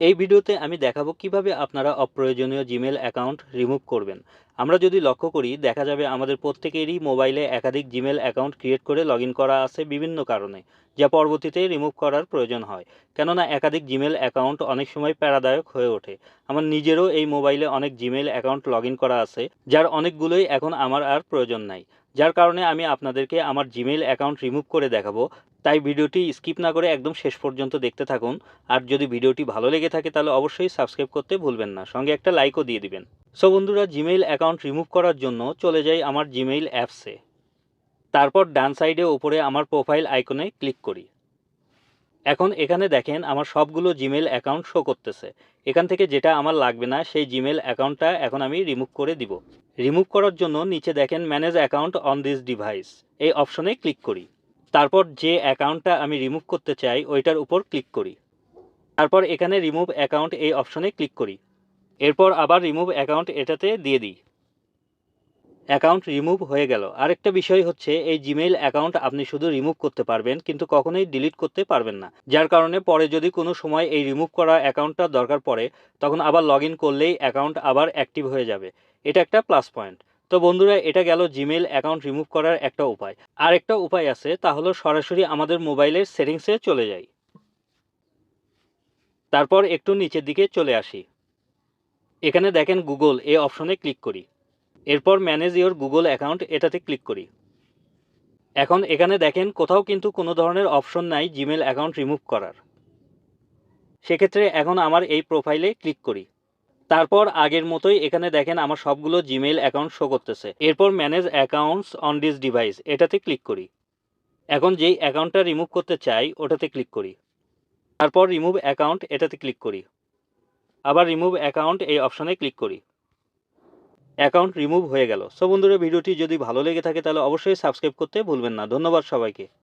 এই ভিডিওতে আমি দেখাবো কিভাবে আপনারা অপ্রয়োজনীয় জিমেল অ্যাকাউন্ট রিমুভ করবেন। আমরা যদি লক্ষ্য করি দেখা যাবে আমাদের প্রত্যেকেরই মোবাইলে একাধিক জিমেল অ্যাকাউন্ট ক্রিয়েট করে লগইন করা আছে বিভিন্ন কারণে, যা পরবর্তীতে রিমুভ করার প্রয়োজন হয়। কেননা একাধিক জিমেল অ্যাকাউন্ট অনেক সময় প্যারাদায়ক হয়ে ওঠে। আমার নিজেরও এই মোবাইলে অনেক জিমেল অ্যাকাউন্ট লগইন করা আছে, যার অনেকগুলোই এখন আমার আর প্রয়োজন নাই। যার কারণে আমি আপনাদেরকে আমার জিমেল অ্যাকাউন্ট রিমুভ করে দেখাবো। তাই ভিডিওটি স্কিপ না করে একদম শেষ পর্যন্ত দেখতে থাকুন। আর যদি ভিডিওটি ভালো লেগে থাকে তাহলে অবশ্যই সাবস্ক্রাইব করতে ভুলবেন না, সঙ্গে একটা লাইকও দিয়ে দিবেন। সো বন্ধুরা, জিমেইল অ্যাকাউন্ট রিমুভ করার জন্য চলে যাই আমার জিমেইল অ্যাপসে। তারপর ডান সাইডে ওপরে আমার প্রোফাইল আইকনে ক্লিক করি। এখন এখানে দেখেন আমার সবগুলো জিমেইল অ্যাকাউন্ট শো করতেছে। এখান থেকে যেটা আমার লাগবে না সেই জিমেইল অ্যাকাউন্টটা এখন আমি রিমুভ করে দিব। রিমুভ করার জন্য নিচে দেখেন manage account on this device, এই অপশনে ক্লিক করি। তারপর যে অ্যাকাউন্টটা আমি রিমুভ করতে চাই ওইটার উপর ক্লিক করি। তারপর এখানে রিমুভ অ্যাকাউন্ট এই অপশনে ক্লিক করি। এরপর আবার রিমুভ অ্যাকাউন্ট এটাতে দিয়ে দিই। অ্যাকাউন্ট রিমুভ হয়ে গেল। আরেকটা বিষয় হচ্ছে এই জিমেইল অ্যাকাউন্ট আপনি শুধু রিমুভ করতে পারবেন কিন্তু কখনোই ডিলিট করতে পারবেন না। যার কারণে পরে যদি কোনো সময় এই রিমুভ করা অ্যাকাউন্টটা দরকার পড়ে তখন আবার লগ ইন করলেই অ্যাকাউন্ট আবার অ্যাক্টিভ হয়ে যাবে। এটা একটা প্লাস পয়েন্ট। তো বন্ধুরা, এটা গেল জিমেইল অ্যাকাউন্ট রিমুভ করার একটা উপায়। আর একটা উপায় আছে, তা হলো সরাসরি আমাদের মোবাইলের সেটিংসে চলে যাই। তারপর একটু নিচের দিকে চলে আসি। এখানে দেখেন গুগল এই অপশনে ক্লিক করি। এরপর ম্যানেজ ইওর গুগল অ্যাকাউন্ট এটাতে ক্লিক করি। এখন এখানে দেখেন কোথাও কিন্তু কোনো ধরনের অপশন নাই জিমেল অ্যাকাউন্ট রিমুভ করার। সেক্ষেত্রে এখন আমার এই প্রোফাইলে ক্লিক করি। তারপর আগের মতোই এখানে দেখেন আমার সবগুলো জিমেইল অ্যাকাউন্ট শো করতেছে। এরপর manage accounts on this device এটাতে ক্লিক করি। এখন যেই অ্যাকাউন্টটা রিমুভ করতে চাই ওটাতে ক্লিক করি। তারপর রিমুভ অ্যাকাউন্ট এটাতে ক্লিক করি। আবার রিমুভ অ্যাকাউন্ট এই অপশনে ক্লিক করি। অ্যাকাউন্ট রিমুভ হয়ে গেল। সো বন্ধুরা, ভিডিওটি যদি ভালো লেগে থাকে তাহলে অবশ্যই সাবস্ক্রাইব করতে ভুলবেন না। ধন্যবাদ সবাইকে।